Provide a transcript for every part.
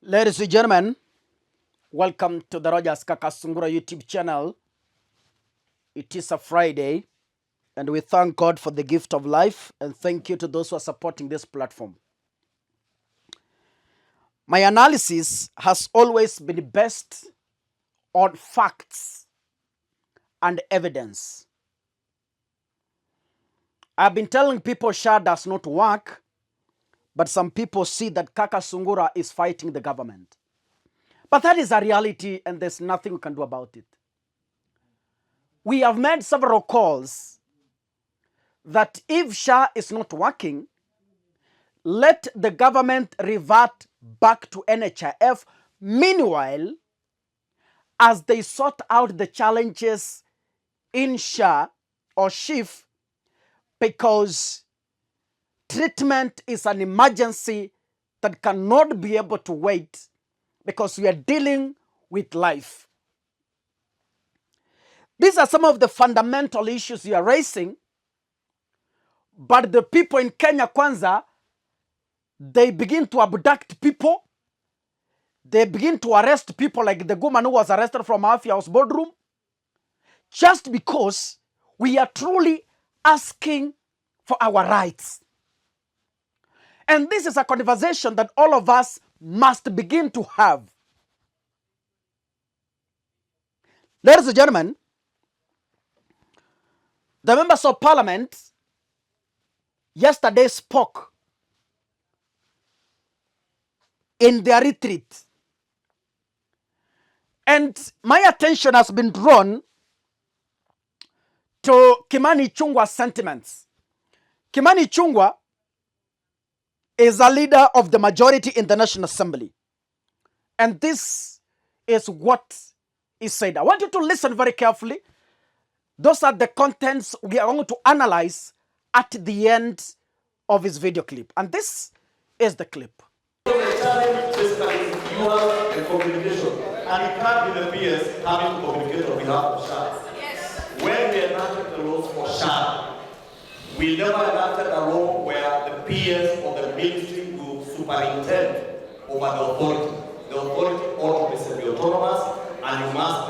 Ladies and gentlemen, welcome to the Rogers Kakasungura YouTube channel. It is a Friday, and we thank God for the gift of life, and thank you to those who are supporting this platform. My analysis has always been based on facts and evidence. I've been telling people SHA does not work, but some people see that Kakasungura is fighting the government. But that is a reality, and there's nothing we can do about it. We have made several calls that if SHA is not working, let the government revert back to NHIF. Meanwhile, as they sort out the challenges in SHA or SHIF, because treatment is an emergency that cannot be able to wait, because we are dealing with life. These are some of the fundamental issues you are raising, but the people in Kenya Kwanza, they begin to abduct people. They begin to arrest people like the woman who was arrested from Mafia House boardroom, just because we are truly asking for our rights. And this is a conversation that all of us must begin to have. Ladies and gentlemen, the members of parliament yesterday spoke in their retreat. And my attention has been drawn to Kimani Ichungwah's sentiments. Kimani Ichungwah is a leader of the majority in the National Assembly. And this is what is said. I want you to listen very carefully. Those are the contents we are going to analyze at the end of his video clip. And this is the clip. The challenge basically is viewers and communication. And it can't be the peers having to communicate on behalf of SHA. Yes. When we enacted the laws for SHA, we never enacted a law where the peers or the ministry will superintend over the authority. The authority ought to be autonomous, and you must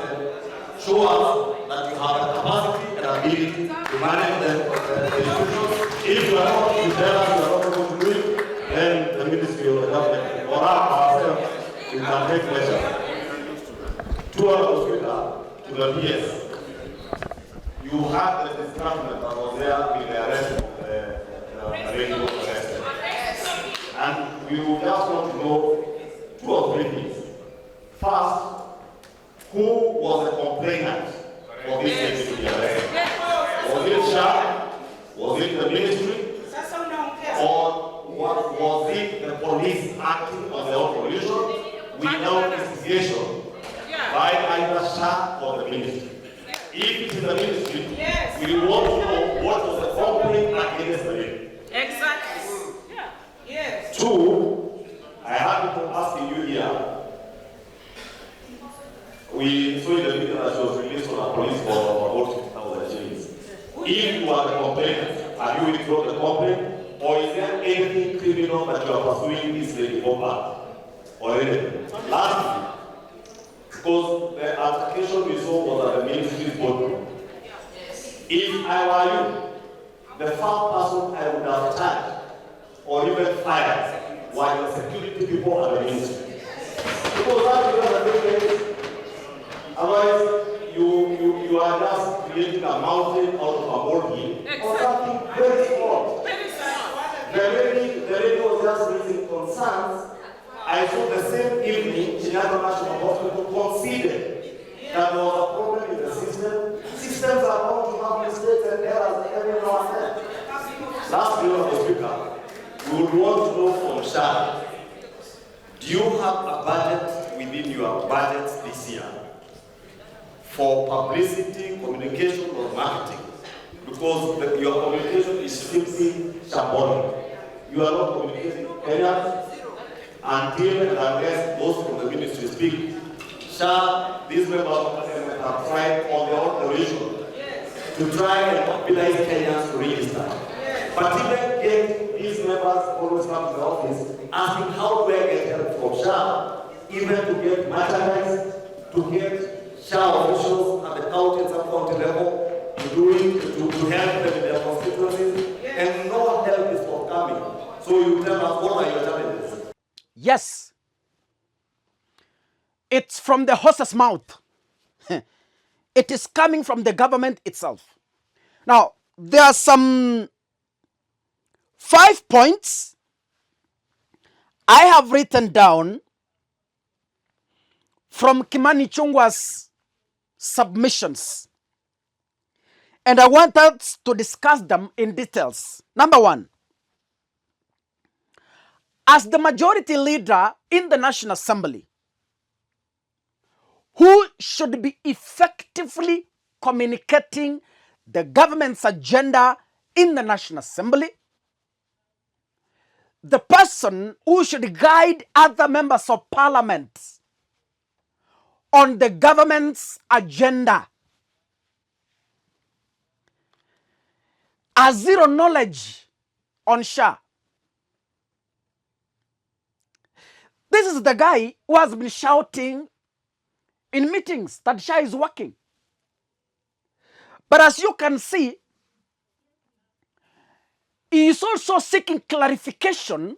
show us that you have the capacity and ability to manage the institutions. If you are not, you tell us you are not going to do it, then the ministry or the government or ourselves, we can take measures. To our hospital, to the PS, you had the discussion that was there with the arrest of the radio arrested. And we would just want to know two or three things. First, who was the complainant for this case to be arrested? Was it SHA? Was it the ministry? Or was it the police acting on their own volition without investigation by either SHA or the ministry? If it is the ministry, we want to know what was the complaint against the ministry. Exactly. Yeah. Yes. Two, I have been asking you here. We saw in the video that she was released from the police for about 50,000 shillings. If you are the complainant, have you withdrawn the complaint? Or is there anything criminal that you are pursuing this lady over? Or anything? Lastly, because the altercation we saw was at the ministry's boardroom. If I were you, the first person I would have charged or even fired were the security people at the ministry. Because that is what the thing is. Otherwise, you are just creating a mountain out of a molehill or something very small. The lady was just raising concerns. I saw the same evening, Chicago National Hospital conceded that there was a problem in the system. Systems are bound to have mistakes and errors every now and then. Last year of the speaker, we would want to know from SHA, do you have a budget within your budget this year for publicity, communication, or marketing? Because your communication is simply shambolic. You are not communicating anything until and unless those from the ministry speak. SHA, these members of parliament have tried on their own volition to try and mobilize Kenyans to register. But even get these members always come to the office asking how do I get help from SHA, even to get merchandise, to get SHA officials at the county and sub-county level to help them in their constituencies, and no help is forthcoming. So you tell us, what are your challenges? Yes. It's from the horse's mouth. It is coming from the government itself. Now, there are some 5 points I have written down from Kimani Ichungwah's submissions. And I want us to discuss them in details. Number 1, as the majority leader in the National Assembly, who should be effectively communicating the government's agenda in the National Assembly, the person who should guide other members of parliament on the government's agenda, has zero knowledge on SHA. This is the guy who has been shouting in meetings that SHA is working. But as you can see, he is also seeking clarification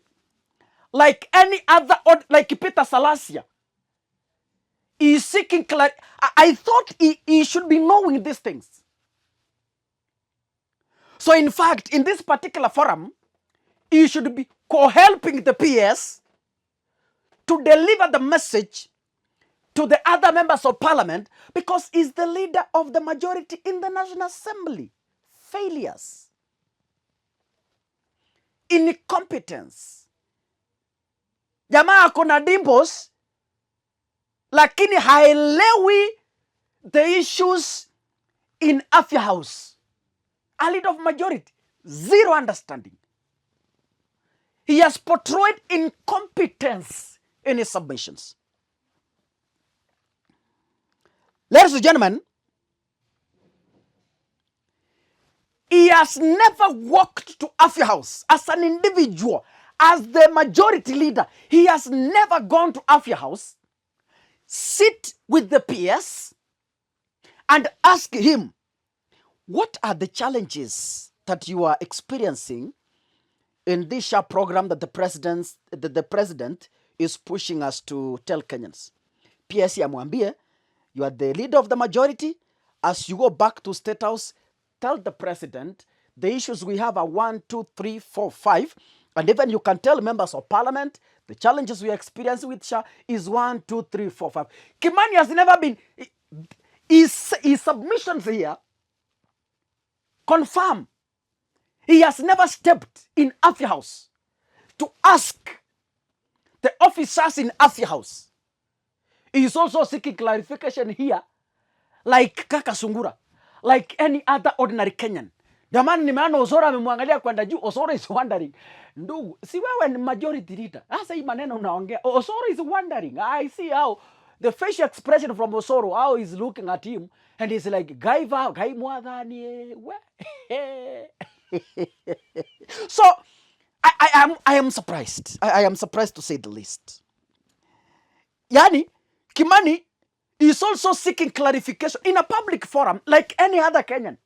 like any other, like Peter Salasia. He is seeking clarification. I thought he should be knowing these things. So in fact, in this particular forum, he should be co-helping the PS to deliver the message to the other members of parliament, because he's the leader of the majority in the National Assembly. Failures, incompetence. Jamaa akona dimples, lakini haelewi the issues in Afya House. A leader of majority, zero understanding. He has portrayed incompetence in his submissions. Ladies and gentlemen, he has never walked to Afya House as an individual, as the majority leader. He has never gone to Afya House, sit with the PS, and ask him, what are the challenges that you are experiencing in this SHA program that the president is pushing us to tell Kenyans? PS amwambie, you are the leader of the majority. As you go back to State House, tell the president the issues we have are 1, 2, 3, 4, 5. And even you can tell members of parliament the challenges we are experiencing with SHA is 1, 2, 3, 4, 5. Kimani has never been, his submissions here confirm he has never stepped in Afya House to ask the officers in Afya House. He is also seeking clarification here, like Kaka Sungura, like any other ordinary Kenyan. Jamani, nimeona Osoro amemwangalia kwenda juu. Osoro is wondering, ndugu, si wewe ni majority leader? Sasa hii maneno unaongea. Osoro is wondering. I see how the facial expression from Osoro, how he's looking at him, and he's like, Gaiva, Gai Mwadhani. So, I am surprised. I am surprised to say the least. Yani, Kimani is also seeking clarification in a public forum like any other Kenyan.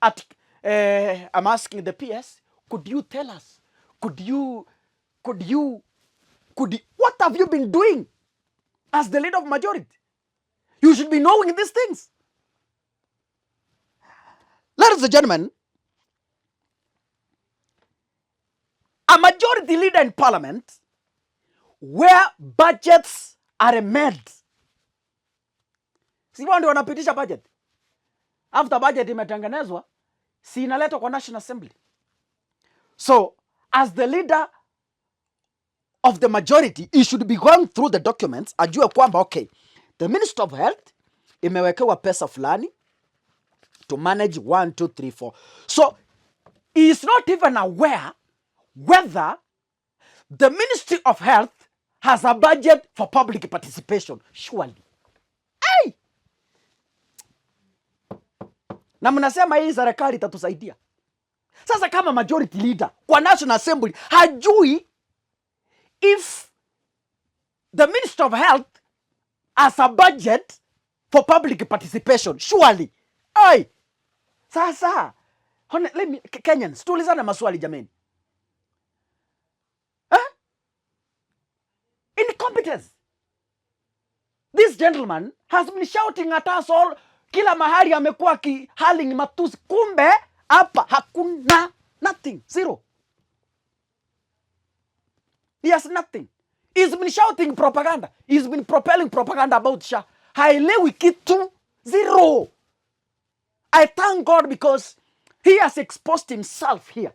I'm asking the PS, could you tell us? What have you been doing as the leader of majority? You should be knowing these things. Ladies and gentlemen, a majority leader in parliament where budgets are made. Si wao ndio wanapitisha budget. After budget imetengenezwa, si inaletwa kwa National Assembly. So, as the leader of the majority, he should be going through the documents, ajue kwamba, okay, the Minister of Health imewekewa pesa fulani to manage 1, 2, 3, 4. So, he is not even aware whether the Ministry of Health has a budget for public participation. Surely. Hey! Na mnasema hii serikali itatusaidia. Sasa kama majority leader kwa National Assembly hajui if the Ministry of Health as a budget for public participation. Surely. Oi. Sasa. Let me, Kenyans, tulizana maswali jameni. Huh? Incompetence. This gentleman has been shouting at us all. Kila mahali amekuwa kihaling matusi. Kumbe, hapa hakuna. Nothing. Zero. He has nothing. He's been shouting propaganda. He's been propelling propaganda about SHA. Haelewi kitu. Zero. I thank God because he has exposed himself here.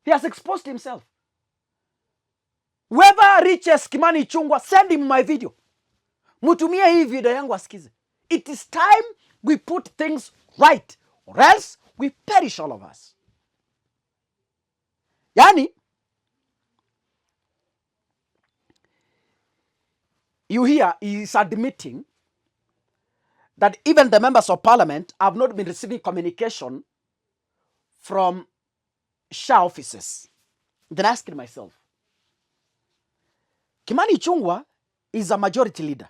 He has exposed himself. Whoever reaches Kimani Ichungwah, send him my video. Mutumie hii video yangu asikize. It is time we put things right, or else we perish all of us. Yani, you hear he is admitting that even the members of parliament have not been receiving communication from SHA offices. Then asking myself, Kimani Ichungwah is a majority leader.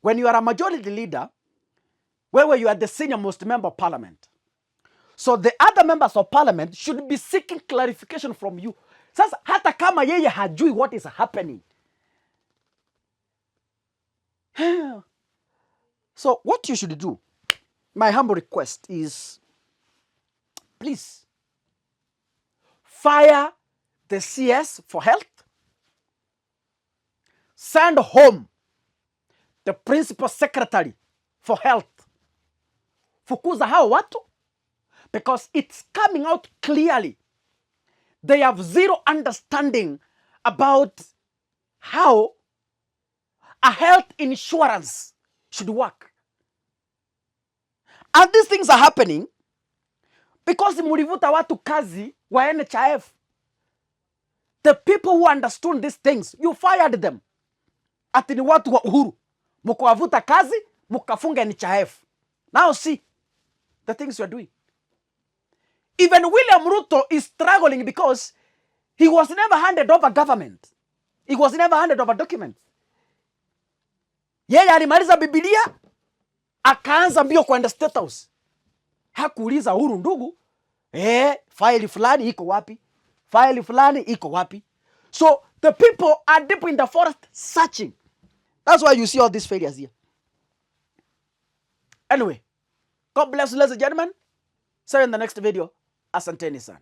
When you are a majority leader, where you are the senior most member of parliament, so the other members of parliament should be seeking clarification from you. Sasa hata kama yeye hajui what is happening. So what you should do, my humble request is, please fire the CS for health, send home the principal secretary for health, fukuza hao watu, because it's coming out clearly they have zero understanding about how a health insurance should work. And these things are happening because mulivuta watu kazi wa NHIF. The people who understood these things, you fired them. Ati ni watu wa Uhuru. Mukawavuta kazi, mukafunga NHIF. Now see the things you are doing. Even William Ruto is struggling because he was never handed over government. He was never handed over documents. Yeye alimaliza Biblia, akaanza mbio kwenda State House. Hakuuliza Uhuru, ndugu, file fulani iko wapi? File fulani iko wapi? So the people are deep in the forest searching. That's why you see all these failures here. Anyway, God bless you, ladies and gentlemen. See you in the next video. Asanteni sana.